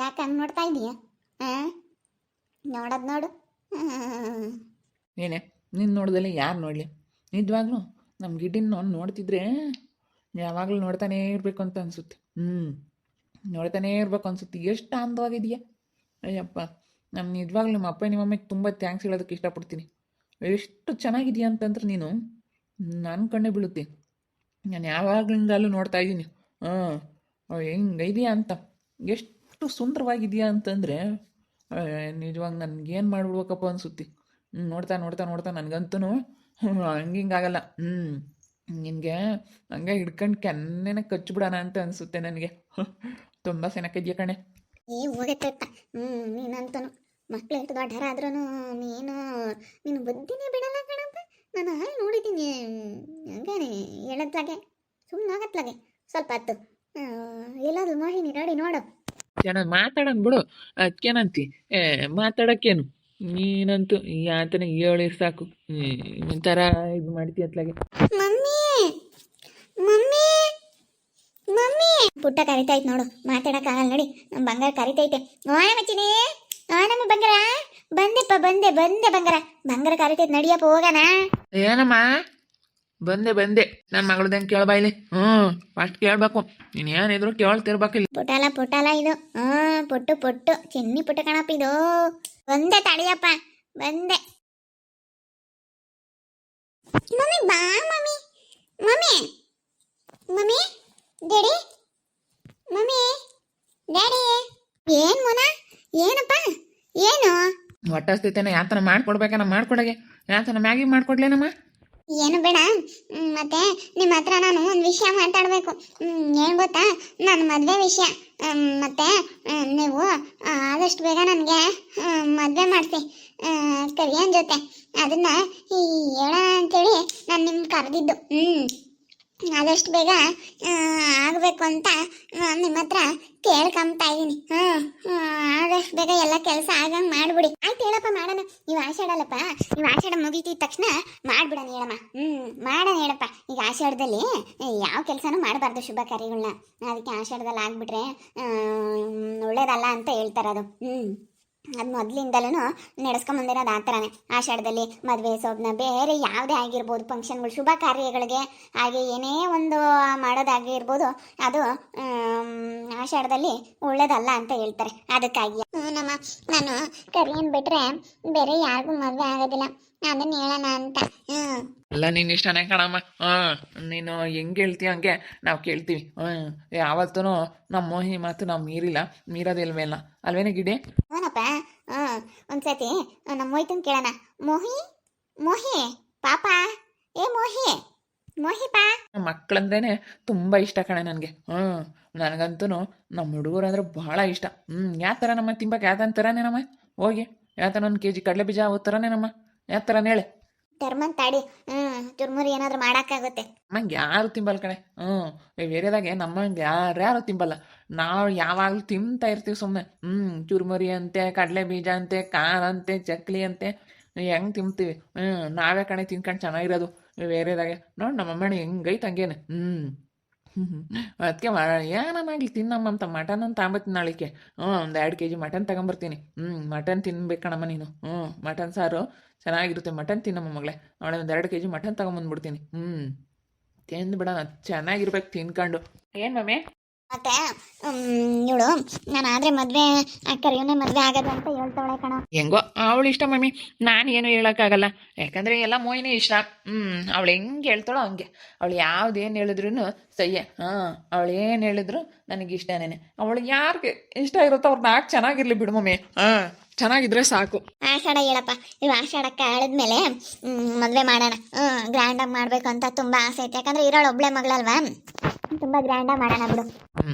ಯಾಕೆ ಹಂಗೆ ನೋಡ್ತಾ ಇದೀಯ? ಹಾಂ, ನೋಡೋದು ನೋಡು. ಏನೇ ನೀನು ನೋಡ್ದಲ್ಲ ಯಾರು ನೋಡಲಿ? ನಿಜವಾಗ್ಲೂ ನಮ್ಮ ಗಿಡ್ಡಿನ ನೋಡ್ತಿದ್ರೆ ಯಾವಾಗಲೂ ನೋಡ್ತಾನೇ ಇರಬೇಕು ಅಂತ ಅನಿಸುತ್ತೆ. ನೋಡ್ತಾನೇ ಇರಬೇಕು ಅನಿಸುತ್ತೆ. ಎಷ್ಟು ಅಂದವಾಗಿದೆಯಾ ಅಯ್ಯಪ್ಪ. ನಾನು ನಿಜವಾಗ್ಲೂ ನಿಮ್ಮ ಅಪ್ಪ ನಿಮ್ಮ ಅಮ್ಮಗೆ ತುಂಬ ಥ್ಯಾಂಕ್ಸ್ ಹೇಳೋದಕ್ಕೆ ಇಷ್ಟಪಡ್ತೀನಿ. ಎಷ್ಟು ಚೆನ್ನಾಗಿದೆಯಾ ಅಂತಂದ್ರೆ ನೀನು ನನ್ನ ಕಣ್ಣೇ ಬೀಳುತ್ತೆ. ನಾನು ಯಾವಾಗಲಿಂದಲೂ ನೋಡ್ತಾ ಇದ್ದೀನಿ. ಹೆಂಗೈದೆಯಾ ಅಂತ, ಎಷ್ಟು ಸುಂದರವಾಗಿದೆಯಾ ಅಂತಂದರೆ ನಿಜವಾಗ ನನಗೇನು ಮಾಡಿಬಿಡ್ಬೇಕಪ್ಪ ಅನಿಸುತ್ತೆ. ನೋಡ್ತಾ ನೋಡ್ತಾ ನೋಡ್ತಾ ನನಗಂತೂ ಹಂಗಿಂಗಾಗಲ್ಲ. ನಿನಗೆ ಹಂಗೆ ಹಿಡ್ಕೊಂಡು ಕೆನ್ನೆನ ಕಚ್ಚಿಬಿಡೋಣ ಅಂತ ಅನಿಸುತ್ತೆ ನನಗೆ. ತುಂಬ ಚೆನ್ನಾಗಿದೆಯಾ ಕಣೆ. ಹೋಗೈತೆ. ನೀನಂತೂ ಮಕ್ಳು ಎಷ್ಟು ದೊಡ್ಡರಾದ್ರೂ ನೀನು ಬುದ್ಧಿನೇ ಬಿಡಲ್ಲ ಕಣಪ್ಪ. ನಾನು ಹಾಗೆ ನೋಡಿದ್ದೀನಿ. ಹಂಗಾನೆ ಹೇಳತ್ಲಾಗೆ ಸುಮ್ಮನೆ ಆಗತ್ಲಾಗೆ ಸ್ವಲ್ಪ ಹೊತ್ತು ಎಲ್ಲಾದ್ರೂ ಮೋಹಿನಿ ರೆಡಿ ನೋಡು. ಚೆನ್ನಾಗಿ ಮಾತಾಡೋಣ ಬಿಡು, ಅದಕ್ಕೇನಂತಿ ಮಾತಾಡೋಕ್ಕೇನು. ನೀನಂತೂ ಆತನ ಹೇಳಿರ್ ಸಾಕು, ಒಂಥರ ಇದು ಮಾಡ್ತೀಯ ಅತ್ಲಾಗೆ. ಮಮ್ಮಿ ಮಮ್ಮಿ ಮಮ್ಮಿ ಪುಟ್ಟ ಕರಿತೈತೆ ನೋಡು, ಮಾತಾಡಕ್ಕಾಗಲ್ಲ ನೋಡಿ. ನಮ್ಮ ಬಂಗಾರ ಕರಿತೈತೆ. ಓಣ ಮಚ್ಚಿನಿ, ನಮ್ಮ ಬಂಗಾರ ಬಂದೆಪ್ಪ, ಬಂದೆ ಬಂದೆ ಬಂಗಾರ. ಬಂಗಾರ ಕರಿತೈತೆ, ನಡಿಯಪ್ಪ ಹೋಗೋಣ. ಏನಮ್ಮ ಬಂದೆ ನನ್ನ ಮಗಳದಂಗೆ ಕೇಳಬಾ ಇಲ್ಲಿ. ಫಸ್ಟ್ ಕೇಳಬೇಕು, ನೀನು ಏನಿದ್ರು ಕೇಳ್ತಿರ್ಬೇಕಿಲ್ಲ. ಪುಟಾಲ ಇದು. ಪುಟ್ಟು ಚಿನ್ನಿ ಪುಟ್ಟ ಕಣಪ್ಪ ಇದು. ಬಂದೆ ತಡಿಯಪ್ಪ, ಬಂದೆ. ಮಮ್ಮಿ ಬಾ mummy. Mummy mummy daddy, mummy daddy. ಏನ್ ಮೋನ, ಏನಪ್ಪ ಏನು? ಹೊಟ್ಟಸ್ತೈತೇನೆ ಯಾತನ ಮಾಡ್ಕೊಡ್ಬೇಕನ ಮಾಡ್ಕೊಡಗೆ. ಯಾತನ ಮ್ಯಾಗಿ ಮಾಡ್ಕೊಡ್ಲೇನಮ್ಮ? ಏನು ಬೇಡ. ಮತ್ತೆ ನಿಮ್ಮ ಹತ್ರ ನಾನು ಒಂದು ವಿಷಯ ಮಾತಾಡಬೇಕು. ಏನು ಗೊತ್ತಾ, ನನ್ನ ಮದುವೆ ವಿಷಯ. ಮತ್ತೆ ನೀವು ಆದಷ್ಟು ಬೇಗ ನನಗೆ ಮದುವೆ ಮಾಡಿಸಿ ಕರಿಯನ್ ಜೊತೆ. ಅದನ್ನ ಹೇಳ ಅಂತೇಳಿ ನಾನು ನಿಮ್ಗೆ ಕರೆದಿದ್ದು. ಆದಷ್ಟು ಬೇಗ ಆಗಬೇಕು ಅಂತ ನಿಮ್ಮ ಹತ್ರ ಕೇಳ್ಕೊಂತಾ ಇದ್ದೀನಿ. ಆದಷ್ಟು ಬೇಗ ಎಲ್ಲ ಕೆಲಸ ಆಗಂಗೆ ಮಾಡಿಬಿಡಿ. ಆಯ್ತು ಹೇಳಪ್ಪ, ಮಾಡೋಣ. ನೀವು ಆಷಾಢಲ್ಲಪ್ಪ, ನೀವು ಆಷಾಢ ಮುಗಿತಿದ ತಕ್ಷಣ ಮಾಡಿಬಿಡೋಣ ಹೇಳಮ್ಮ. ಮಾಡೋಣ ಹೇಳಪ್ಪ. ಈಗ ಆಷಾಢದಲ್ಲಿ ಯಾವ ಕೆಲಸನೂ ಮಾಡಬಾರ್ದು, ಶುಭ ಕಾರ್ಯಗಳನ್ನ. ಅದಕ್ಕೆ ಆಷಾಢದಲ್ಲಿ ಆಗಿಬಿಟ್ರೆ ಒಳ್ಳೇದಲ್ಲ ಅಂತ ಹೇಳ್ತಾರೆ. ಅದು ಅದು ಮೊದಲಿಂದಲೂ ನಡೆಸ್ಕೊಂಬಂದಿರೋದು ಆ ಥರನೇ. ಆಷಾಢದಲ್ಲಿ ಮದುವೆ ಸೋಬ್ನ ಬೇರೆ ಯಾವುದೇ ಆಗಿರ್ಬೋದು, ಫಂಕ್ಷನ್ಗಳು ಶುಭ ಕಾರ್ಯಗಳಿಗೆ ಹಾಗೆ ಏನೇ ಒಂದು ಮಾಡೋದಾಗಿರ್ಬೋದು, ಅದು ಆಷಾಢದಲ್ಲಿ ಒಳ್ಳೇದಲ್ಲ ಅಂತ ಹೇಳ್ತಾರೆ. ಅದಕ್ಕಾಗಿ ನಾನು ಕರಿಯನ್ ಬಿಟ್ರೆ ಬೇರೆ ಯಾರಿಗೂ ಮದುವೆ ಆಗೋದಿಲ್ಲ, ಅದನ್ನ ಹೇಳೋಣ ಅಂತ. ಎಲ್ಲ ನೀನು ಇಷ್ಟನೇ ಕಣಮ್ಮ. ನೀನು ಹೆಂಗೆ ಹೇಳ್ತೀಯ ಹಂಗೆ ನಾವು ಕೇಳ್ತೀವಿ. ಯಾವತ್ತೂ ನಮ್ಮ ಮೋಹಿ ಮಾತು ನಾವು ಮೀರೋದಿಲ್ವೇನ ಅಲ್ವೇನ ಗಿಡಿ? ಹ್ಞೂನಪ್ಪ. ಒಂದ್ಸತಿ ನಮ್ಮ ಮೊಯ್ತನ್ ಕೇಳೋಣ. ಮೋಹಿ ಪಾಪ, ಏ ಮೋಹಿ ಪಾ. ಮಕ್ಕಳಂದ್ರೇನೆ ತುಂಬ ಇಷ್ಟ ಕಣೆ ನನಗೆ. ನನಗಂತೂ ನಮ್ಮ ಹುಡುಗರು ಅಂದ್ರೆ ಭಾಳ ಇಷ್ಟ. ಯಾವ ಥರ ನಮ್ಮ ತಿಂಬಕ್ಕೆ ಯಾವ ಥರನೇ ನಮ್ಮ ಹೋಗಿ ಯಾವ ಥರ 1 kg ಕಡಲೆ ಬೀಜ ಯಾವ ಥರನೇ ನಮ್ಮ ಯಾವ ಥರನೇ ಹೇಳಿ ಧರ್ಮನ್ ತಾಡಿ. ಚುರ್ಮುರಿ ಏನಾದ್ರು ಮಾಡೋಕ್ಕಾಗುತ್ತೆ. ನಮ್ಮಂಗೆ ಯಾರು ತಿಂಬಲ್ಲ ಕಣೆ. ಬೇರೆದಾಗೆ ನಮ್ಮಂಗೆ ಯಾರ್ಯಾರು ತಿಂಬಲ್ಲ. ನಾವು ಯಾವಾಗಲೂ ತಿಂತಾ ಇರ್ತೀವಿ ಸುಮ್ಮನೆ. ಚುರ್ಮುರಿ ಅಂತೆ, ಕಡಲೆ ಬೀಜ ಅಂತೆ, ಅಂತೆ, ಚಕ್ಲಿ ಅಂತೆ, ಹೆಂಗೆ ತಿಂತೀವಿ. ನಾವೇ ಕಣೆ ತಿನ್ಕೊಂಡು ಚೆನ್ನಾಗಿರೋದು. ಬೇರೆದಾಗೆ ನೋಡಿ ನಮ್ಮಮ್ಮನ ಹೆಂಗೈತೆ ಹಂಗೇನೆ. ಅದಕ್ಕೆ ಏನನ್ನಾಗಲಿ ತಿನ್ನಮ್ಮ ಅಂತ ಮಟನ್ ಅಂತ ತಾಂಬತ್ತೀನಿ ನಾಳಿಕೆ. ಒಂದು 2 kg ಮಟನ್ ತಗೊಂಬರ್ತೀನಿ. ಮಟನ್ ತಿನ್ಬೇಕಣಮ್ಮ ನೀನು. ಮಟನ್ ಸಾರು ಚೆನ್ನಾಗಿರುತ್ತೆ. ಮಟನ್ ತಿನ್ನಮ್ಮ ಮಗಳೇ. ಅವಳೆ ಒಂದು 2 kg ಮಟನ್ ತಗೊಂಬಂದ್ಬಿಡ್ತೀನಿ. ತಿಂದ್ಬಿಡೋಣ, ಚೆನ್ನಾಗಿರ್ಬೇಕು ತಿನ್ಕೊಂಡು. ಏನು ಮಮ್ಮಿ? ಮತ್ತೆ ಇವಳು ನಾನು ಆದರೆ ಮದುವೆ ಕರಿಯೋನೇ ಮದುವೆ ಆಗೋದು ಅಂತ ಹೇಳ್ತಾವಳೆ ಕಣ. ಹೆಂಗೋ ಅವಳು ಇಷ್ಟ ಮಮ್ಮಿ, ನಾನು ಏನು ಹೇಳೋಕ್ಕಾಗಲ್ಲ. ಯಾಕಂದರೆ ಎಲ್ಲ ಮೋಹಿನೇ ಇಷ್ಟ. ಅವಳು ಹೆಂಗೆ ಹೇಳ್ತಾಳೋ ಹಂಗೆ. ಅವಳು ಯಾವುದೇನು ಹೇಳಿದ್ರು ಸಹ್ಯ. ಅವಳು ಏನು ಹೇಳಿದ್ರು ನನಗೆ ಇಷ್ಟನೇ. ಅವಳಿಗೆ ಯಾರಿಗೆ ಇಷ್ಟ ಇರುತ್ತೋ ಅವ್ರು 4 ಚೆನ್ನಾಗಿರ್ಲಿ ಬಿಡು ಮಮ್ಮಿ. ಚೆನ್ನಾಗಿದ್ರೆ ಸಾಕು. ಆಷಾಢ ಹೇಳಪ್ಪ. ಇವು ಆಷಾಢಕ್ಕೆ ಆಳಿದ್ಮೇಲೆ ಮದುವೆ ಮಾಡೋಣ. ಗ್ರ್ಯಾಂಡಾಗಿ ಮಾಡಬೇಕು ಅಂತ ತುಂಬ ಆಸೆ ಐತೆ. ಯಾಕಂದರೆ ಇರೋಳು ಒಬ್ಬಳೆ ಮಗಳಲ್ವಾ, ತುಂಬ ಗ್ರ್ಯಾಂಡಾಗಿ ಮಾಡೋಣ ಬಿಡು.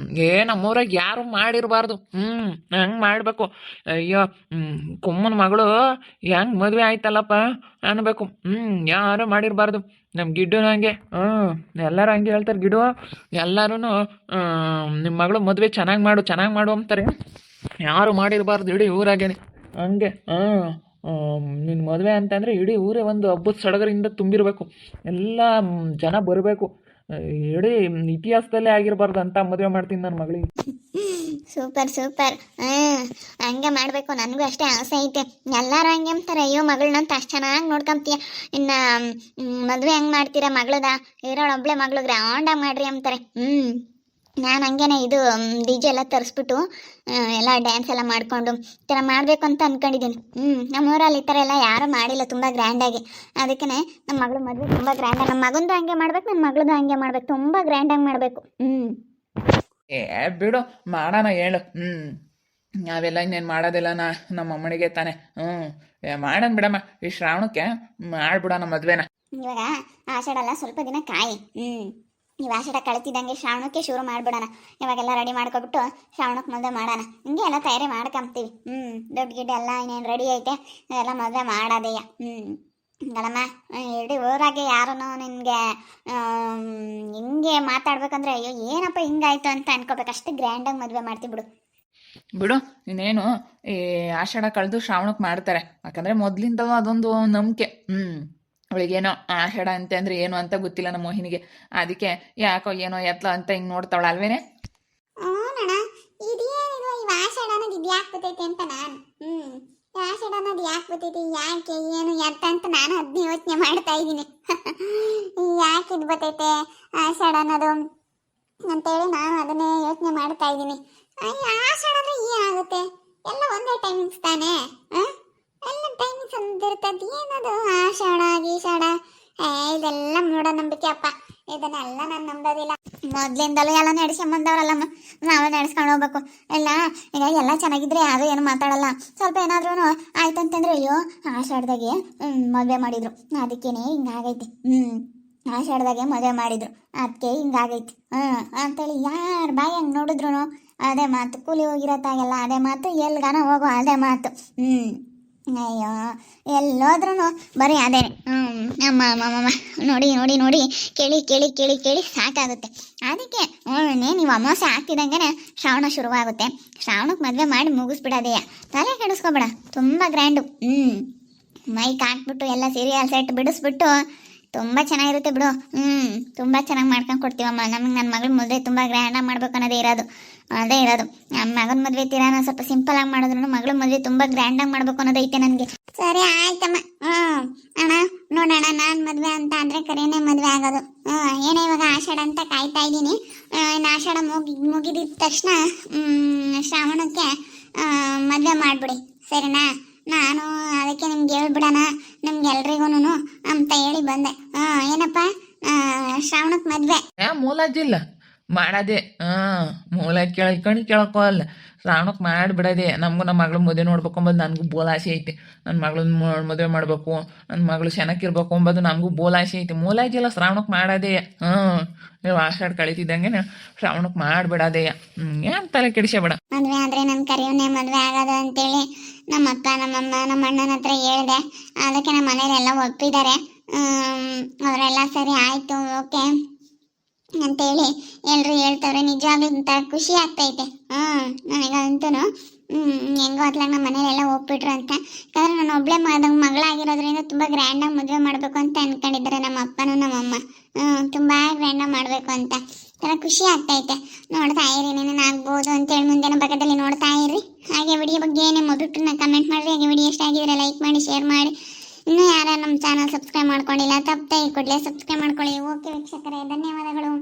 ನಮ್ಮೂರಾಗ ಯಾರು ಮಾಡಿರಬಾರ್ದು. ಹಂಗೆ ಮಾಡಬೇಕು. ಅಯ್ಯೋ ಕುಮ್ಮನ ಮಗಳು ಹೆಂಗೆ ಮದುವೆ ಆಯ್ತಲ್ಲಪ್ಪ ಅನ್ಬೇಕು. ಯಾರು ಮಾಡಿರಬಾರ್ದು. ನಮ್ಮ ಗಿಡ್ಡು ಹಂಗೆ. ಎಲ್ಲರೂ ಹಂಗೆ ಹೇಳ್ತಾರೆ. ಗಿಡು ಎಲ್ಲರೂ ನಿಮ್ಮ ಮಗಳು ಮದುವೆ ಚೆನ್ನಾಗಿ ಮಾಡು ಅಂತಾರೆ. ಯಾರು ಮಾಡಿರಬಾರ್ದು ಇಡೀ ಊರಾಗೇನೆ ಹಂಗೆ. ನಿನ್ನ ಮದುವೆ ಅಂತಂದರೆ ಇಡೀ ಊರೇ ಒಂದು ಹಬ್ಬದ ಸಡಗರಿಂದ ತುಂಬಿರಬೇಕು. ಎಲ್ಲ ಜನ ಬರಬೇಕು. ಇಡೀ ಇತಿಹಾಸದಲ್ಲೇ ಆಗಿರಬಾರ್ದು ಅಂತ ಮದುವೆ ಮಾಡ್ತೀನಿ ನನ್ನ ಮಗಳಿಗೆ. Super super. ಹಂಗೆ ಮಾಡಬೇಕು. ನನಗೂ ಅಷ್ಟೇ ಆಸೆ ಐತೆ. ಎಲ್ಲರೂ ಹಂಗೆ ಅಂತಾರೆ, ಅಯ್ಯೋ ಮಗಳನ್ನಂತ ಅಷ್ಟು ಚೆನ್ನಾಗಿ ನೋಡ್ಕೊಂತೀಯ, ಇನ್ನು ಮದುವೆ ಹೆಂಗೆ ಮಾಡ್ತೀರಾ ಮಗಳದ, ಇರೋಳೊಬ್ಳೆ ಮಗಳು ಗ್ರ್ಯಾಂಡಾಗಿ ಮಾಡ್ರಿ ಅಂತಾರೆ. ನಾನು ಹಂಗೇನೆ ಇದು DJ ಎಲ್ಲ ತರಿಸ್ಬಿಟ್ಟು ಎಲ್ಲ ಡ್ಯಾನ್ಸ್ ಎಲ್ಲ ಮಾಡಿಕೊಂಡು ಈ ಥರ ಮಾಡಬೇಕು ಅಂತ ಅಂದ್ಕೊಂಡಿದ್ದೀನಿ. ನಮ್ಮೂರಲ್ಲಿ ಈ ಥರ ಎಲ್ಲ ಯಾರೂ ಮಾಡಿಲ್ಲ ತುಂಬ ಗ್ರ್ಯಾಂಡಾಗಿ. ಅದಕ್ಕೆ ನಮ್ಮ ಮಗಳು ಮದುವೆ ತುಂಬ ಗ್ರ್ಯಾಂಡಾಗಿ, ನಮ್ಮ ಮಗಂದು ಹಂಗೆ ಮಾಡ್ಬೇಕು, ನನ್ನ ಮಗಳದು ಹಂಗೆ ಮಾಡ್ಬೇಕು, ತುಂಬ ಗ್ರ್ಯಾಂಡಾಗಿ ಮಾಡಬೇಕು. ಬಿಡು ಮಾಡೋಣ ಹೇಳು. ನಾವೆಲ್ಲ ಇನ್ನೇನು ಮಾಡೋದಿಲ್ಲ, ನಮ್ಮ ಅಮ್ಮನಿಗೆ ತಾನೆ. ಮಾಡೋಣ ಬಿಡಮ್ಮ, ಈ ಶ್ರಾವಣಕ್ಕೆ ಮಾಡ್ಬಿಡೋಣ ಮದುವೆನ. ಇವಾಗ ಆಷಾಢ ಅಲ್ಲ, ಸ್ವಲ್ಪ ದಿನ ಕಾಯಿ. ನೀವು ಆಷಾಢ ಕಳಿತಿದ್ದಂಗೆ ಶ್ರಾವಣಕ್ಕೆ ಶುರು ಮಾಡಿಬಿಡೋಣ. ಇವಾಗೆಲ್ಲ ರೆಡಿ ಮಾಡ್ಕೊಬಿಟ್ಟು ಶ್ರಾವಣಕ್ಕೆ ಮದುವೆ ಮಾಡೋಣ. ಹಿಂಗೆ ಎಲ್ಲ ತಯಾರಿ ಮಾಡ್ಕೊಂತೀವಿ. ದೊಡ್ಡ ಗಿಡ್ಡ ಎಲ್ಲ ಇನ್ನೇನು ರೆಡಿ ಐತೆ, ಎಲ್ಲ ಮದುವೆ ಮಾಡೋದಯ್ಯ. ಗಳಮ್ಮ ಇಡೀ ಊರಾಗೆ ಯಾರೂ ನಿನಗೆ ಹಿಂಗೆ ಮಾತಾಡ್ಬೇಕಂದ್ರೆ ಅಯ್ಯೋ ಏನಪ್ಪ ಹಿಂಗಾಯ್ತು ಅಂತ ಅನ್ಕೋಬೇಕು. ಅಷ್ಟು ಗ್ರ್ಯಾಂಡಾಗಿ ಮದುವೆ ಮಾಡ್ತೀವಿ ಬಿಡು. ಬಿಡು ಇನ್ನೇನು ಈ ಆಷಾಢ ಕಳೆದು ಶ್ರಾವಣಕ್ಕೆ ಮಾಡ್ತಾರೆ. ಯಾಕಂದರೆ ಮೊದಲಿಂದಲೂ ಅದೊಂದು ನಂಬಿಕೆ. ಅವಳಿಗೇನೋ ಆಷಾಢ ಅಂತೆ ಅಂದರೆ ಏನು ಅಂತ ಗೊತ್ತಿಲ್ಲ ನಮ್ಮ ಮೋಹಿನಿಗೆ. ಅದಕ್ಕೆ ಯಾಕೋ ಏನೋ ಎತ್ಲ ಅಂತ ಹಿಂಗೆ ನೋಡ್ತಾವಳ ಅಲ್ವೇನೆ. ನೋಡೋಣ ಇದೇನಿದು ಈ ಆಷಾಢ ಅನ್ನೋದು ಇದು ಯಾಕೆ ಬರ್ತೈತೆ ಅಂತ ನಾನು ಆಷಾಢ ಅನ್ನೋದು ಯಾಕೆ ಬರ್ತೈತಿ, ಯಾಕೆ ಏನು ಎತ್ತ ಅಂತ ನಾನು ಅದನ್ನ ಯೋಚನೆ ಮಾಡ್ತಾ ಇದ್ದೀನಿ. ಯಾಕೆ ಇದು ಬರ್ತೈತೆ ಆಷಾಢ ಅನ್ನೋದು ಅಂತೇಳಿ ನಾನು ಅದನ್ನೇ ಯೋಚನೆ ಮಾಡ್ತಾ ಇದ್ದೀನಿ. ಆಷಾಢ ಅಂದ್ರೆ ಏನಾಗುತ್ತೆ, ಎಲ್ಲ ಒಂದೇ ಟೈಮಿಂಗ್ಸ್ ತಾನೇ. ಎಲ್ಲ ಟೈಮಿಂಗ್ಸ್ ಒಂದಿರ್ತದೆ. ಏನದು ಆಷಾಢ ಗೀಷಾಢ, ಇದೆಲ್ಲ ಮೂಢನಂಬಿಕೆ ಅಪ್ಪ. ಇದನ್ನೆಲ್ಲ ನಾನು ನಂಬೋದಿಲ್ಲ. ಮೊದ್ಲಿಂದಲೂ ಎಲ್ಲ ನಡೆಸ್ಕೊಂಬಂದವ್ರಲ್ಲಮ್ಮ, ನಾವೇ ನಡೆಸ್ಕೊಂಡು ಹೋಗ್ಬೇಕು ಎಲ್ಲ. ಈಗ ಎಲ್ಲ ಚೆನ್ನಾಗಿದ್ರೆ ಯಾರು ಏನು ಮಾತಾಡಲ್ಲ. ಸ್ವಲ್ಪ ಏನಾದ್ರೂ ಆಯ್ತಂತಂದ್ರೆ ಅಯ್ಯೋ ಆಷಾಢದಾಗೆ ಮದುವೆ ಮಾಡಿದ್ರು ಅದಕ್ಕೇನೆ ಹಿಂಗಾಗೈತಿ, ಆಷಾಢದಾಗೆ ಮದುವೆ ಮಾಡಿದ್ರು ಅದಕ್ಕೆ ಹಿಂಗಾಗೈತಿ ಅಂತೇಳಿ ಯಾರು ಬಾಯಿ ಹಂಗೆ ನೋಡಿದ್ರು ಅದೇ ಮಾತು. ಕೂಲಿ ಹೋಗಿರತ್ತಾಗೆಲ್ಲ ಅದೇ ಮಾತು, ಎಲ್ಗಾನ ಹೋಗೋ ಅದೇ ಮಾತು. ಅಯ್ಯೋ ಎಲ್ಲೋದ್ರೂ ಬರೀ ಅದೇ. ಅಮ್ಮ ನೋಡಿ ನೋಡಿ ನೋಡಿ ಕೇಳಿ ಕೇಳಿ ಕೇಳಿ ಕೇಳಿ ಸಾಕಾಗುತ್ತೆ. ಅದಕ್ಕೆ ನೀವು ಅಮಾವಾಸ್ಯೆ ಆಗ್ತಿದ್ದಂಗೆ ಶ್ರಾವಣ ಶುರುವಾಗುತ್ತೆ. ಶ್ರಾವಣಕ್ಕೆ ಮದುವೆ ಮಾಡಿ ಮುಗಿಸ್ಬಿಡೋದೆಯ, ತಲೆ ಕೆಡಿಸ್ಕೊಬೇಡ. ತುಂಬ ಗ್ರ್ಯಾಂಡು. ಮೈಕ್ ಹಾಕ್ಬಿಟ್ಟು ಎಲ್ಲ ಸೀರಿಯಲ್ ಸೆಟ್ ಬಿಡಿಸ್ಬಿಟ್ಟು ತುಂಬ ಚೆನ್ನಾಗಿರುತ್ತೆ ಬಿಡು. ತುಂಬ ಚೆನ್ನಾಗಿ ಮಾಡ್ಕೊಂಡು ಕೊಡ್ತೀವಮ್ಮ. ನಮಗೆ ನನ್ನ ಮಗಳ ಮದುವೆ ತುಂಬ ಗ್ರ್ಯಾಂಡಾಗಿ ಮಾಡ್ಬೇಕು ಅನ್ನೋದೇ ಇರೋದು. ನಮ್ಮ ಮಗನ ಮದುವೆ ತೀರಾನ ಸ್ವಲ್ಪ ಸಿಂಪಲಾಗಿ ಮಾಡಿದ್ರು, ಮಗಳ ಮದುವೆ ತುಂಬ ಗ್ರ್ಯಾಂಡಾಗಿ ಮಾಡ್ಬೇಕು ಅನ್ನೋದೈತೆ ನನಗೆ. ಸರಿ ಆಯ್ತಮ್ಮ. ಅಣ್ಣ ನೋಡೋಣ, ನಾನು ಮದುವೆ ಅಂತ ಅಂದರೆ ಕರೆನೇ ಮದುವೆ ಆಗೋದು. ಏನೋ ಇವಾಗ ಆಷಾಢ ಅಂತ ಕಾಯ್ತಾ ಇದ್ದೀನಿ. ಇನ್ನು ಆಷಾಢ ಮುಗಿದಿದ ತಕ್ಷಣ ಶ್ರಾವಣಕ್ಕೆ ಮದುವೆ ಮಾಡಿಬಿಡಿ, ಸರಿನಾ? ನಾನು ಅದಕ್ಕೆ ನಿಮ್ಗೆ ಹೇಳ್ಬಿಡೋಣ ನಿಮ್ಗೆಲ್ರಿಗೂ ಅಂತ ಹೇಳಿ ಬಂದೆ. ಏನಪ್ಪ ಶ್ರಾವಣಕ್ಕೆ ಮದುವೆ ಮೂಲಜ್ಜಿಲ್ಲ ಮಾಡೋದೇ. ಮೂಲ ಕೇಳ್ಕೊಳ್ಳಲ್ಲ, ಶ್ರಾವಣಕ್ಕೆ ಮಾಡಿಬಿಡೋದೆ. ನಮಗೂ ನಮ್ಮ ಮಗಳು ಮದುವೆ ನೋಡ್ಬೇಕು ಅಂಬೋದು ನನಗೂ ಬೋಲಾಸೆ ಐತೆ. ನನ್ನ ಮಗಳನ್ನ ಮದುವೆ ಮಾಡಬೇಕು, ನನ್ನ ಮಗಳು ಚೆನ್ನಾಗಿರ್ಬೇಕು ಅಂಬೋದು ನಮಗೂ ಬೋಲಾಸೆ ಐತೆ. ಮೂಲಾಜಿಲ್ಲ, ಶ್ರಾವಣಕ್ಕೆ ಮಾಡೋದೇ. ನೀವು ಆಷಾಢ ಕಳಿತಿದ್ದಂಗೆ ಶ್ರಾವಣಕ್ಕೆ ಮಾಡಿಬಿಡೋದೇ. ಏನು ತಲೆ ಕೆಡಿಸಬೇಡ. ಮದುವೆ ಆದರೆ ನನ್ನ ಕರಿಯವನ್ನೇ ಮದುವೆ ಆಗೋದು ಅಂತೇಳಿ ನಮ್ಮಪ್ಪ ನಮ್ಮಮ್ಮ ನಮ್ಮ ಅಣ್ಣನ ಹತ್ರ ಹೇಳಿದೆ. ಅದಕ್ಕೆ ನಮ್ಮ ಮನೇಲೆಲ್ಲ ಒಪ್ಪಿದ್ದಾರೆ. ಅವರೆಲ್ಲ ಸರಿ ಆಯಿತು ಓಕೆ ಅಂತೇಳಿ ಎಲ್ಲರೂ ಹೇಳ್ತವ್ರೆ. ನಿಜವಾಗ್ಲೂ ಇಂಥ ಖುಷಿ ಆಗ್ತೈತೆ. ನನಗಂತೂ ಹೆಂಗೋ ಅತ್ಲಾಗ ನಮ್ಮ ಮನೇಲೆಲ್ಲ ಒಪ್ಪಿಟ್ರು ಅಂತ. ಯಾಕಂದ್ರೆ ನಾನು ಒಬ್ಬಳೇ ಮಗಳಾಗಿರೋದ್ರಿಂದ ತುಂಬ ಗ್ರ್ಯಾಂಡಾಗಿ ಮದುವೆ ಮಾಡಬೇಕು ಅಂತ ಅಂದ್ಕೊಂಡಿದ್ದಾರೆ ನಮ್ಮ ಅಪ್ಪನೂ ನಮ್ಮಮ್ಮ. ತುಂಬ ಗ್ರ್ಯಾಂಡಾಗಿ ಮಾಡಬೇಕು ಅಂತ ಎಲ್ಲ ಖುಷಿ ಆಗ್ತೈತೆ. ನೋಡ್ತಾ ಇರಿ, ನೀನು ಆಗ್ಬೋದು ಅಂತೇಳಿ ಮುಂದಿನ ಭಾಗದಲ್ಲಿ ನೋಡ್ತಾ ಇರಿ. ಹಾಗೆ ವಿಡಿಯೋ ಬಗ್ಗೆ ನಿಮ್ಮ ಅಭಿಪ್ರಾಯನ ಕಮೆಂಟ್ ಮಾಡಿರಿ. ಹಾಗೆ ವಿಡಿಯೋ ಇಷ್ಟ ಆಗಿದ್ರೆ ಲೈಕ್ ಮಾಡಿ, ಶೇರ್ ಮಾಡಿ. ಇನ್ನೂ ಯಾರು ನಮ್ಮ ಚಾನಲ್ ಸಬ್ಸ್ಕ್ರೈಬ್ ಮಾಡ್ಕೊಂಡಿಲ್ಲ ತಪ್ಪದೆ ಈ ಕೂಡಲೇ ಸಬ್ಸ್ಕ್ರೈಬ್ ಮಾಡ್ಕೊಳ್ಳಿ. ಓಕೆ ವೀಕ್ಷಕರೇ, ಧನ್ಯವಾದಗಳು.